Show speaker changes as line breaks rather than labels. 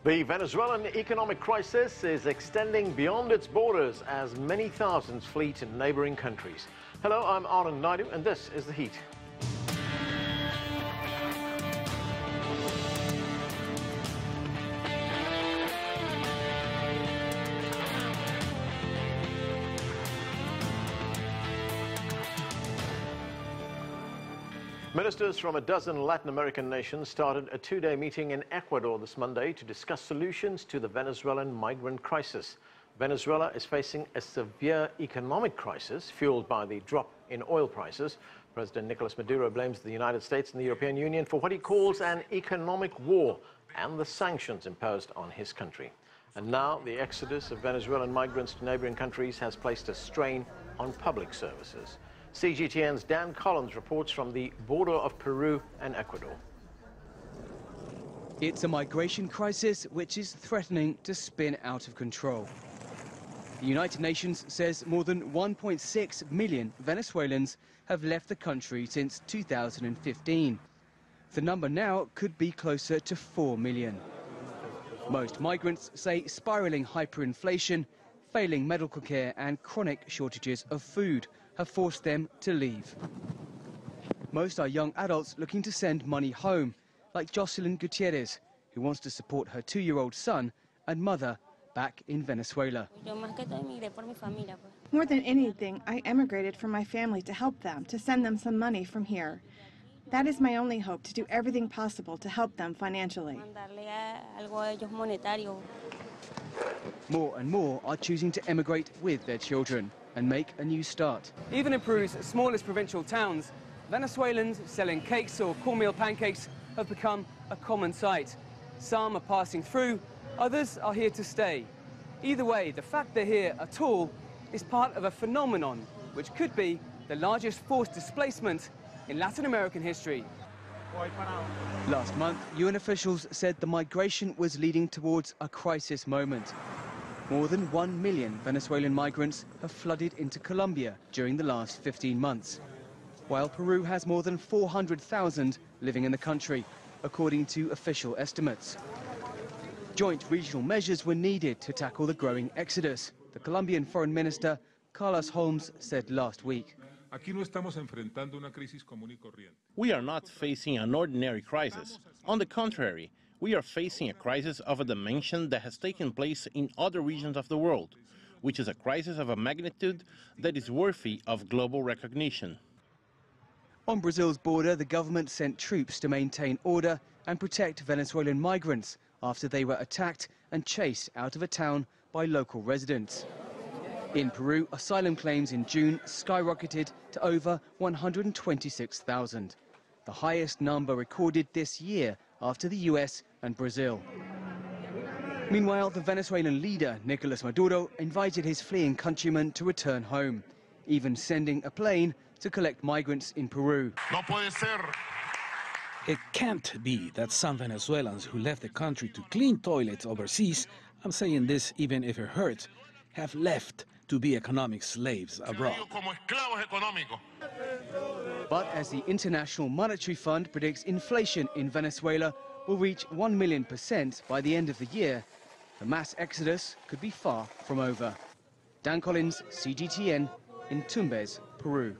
The Venezuelan economic crisis is extending beyond its borders as many thousands flee to neighboring countries. Hello, I'm Anand Naidu, and this is The Heat. Ministers from a dozen Latin American nations started a two-day meeting in Ecuador this Monday to discuss solutions to the Venezuelan migrant crisis. Venezuela is facing a severe economic crisis fueled by the drop in oil prices. President Nicolas Maduro blames the United States and the European Union for what he calls an economic war and the sanctions imposed on his country. And now the exodus of Venezuelan migrants to neighboring countries has placed a strain on public services. CGTN's Dan Collyns reports from the border of Peru and Ecuador.
It's a migration crisis which is threatening to spin out of control. The United Nations says more than 1.6 million Venezuelans have left the country since 2015. The number now could be closer to 4 million. Most migrants say spiraling hyperinflation, failing medical care and chronic shortages of food have forced them to leave. Most are young adults looking to send money home, like Jocelyn Gutierrez, who wants to support her 2-year-old son and mother back in Venezuela.
More than anything, I emigrated from my family to help them, to send them some money from here. That is my only hope, to do everything possible to help them financially.
More and more are choosing to emigrate with their children and make a new start.
Even in Peru's smallest provincial towns, Venezuelans selling cakes or cornmeal pancakes have become a common sight. Some are passing through, others are here to stay. Either way, the fact they're here at all is part of a phenomenon which could be the largest forced displacement in Latin American history.
Last month, UN officials said the migration was leading towards a crisis moment. More than 1 million Venezuelan migrants have flooded into Colombia during the last 15 months, while Peru has more than 400,000 living in the country, according to official estimates. Joint regional measures were needed to tackle the growing exodus, the Colombian Foreign Minister Carlos Holmes said last week.
We are not facing an ordinary crisis. On the contrary, we are facing a crisis of a dimension that has taken place in other regions of the world, which is a crisis of a magnitude that is worthy of global recognition.
On Brazil's border, the government sent troops to maintain order and protect Venezuelan migrants after they were attacked and chased out of a town by local residents. In Peru, asylum claims in June skyrocketed to over 126,000, the highest number recorded this year after the US and Brazil. Meanwhile, the Venezuelan leader, Nicolas Maduro, invited his fleeing countrymen to return home, even sending a plane to collect migrants in Peru.
No puede ser.
It can't be that some Venezuelans who left the country to clean toilets overseas, I'm saying this even if it hurts, have left to be economic slaves abroad.
But as the International Monetary Fund predicts inflation in Venezuela will reach 1,000,000% by the end of the year, the mass exodus could be far from over. Dan Collyns, CGTN, in Tumbes, Peru.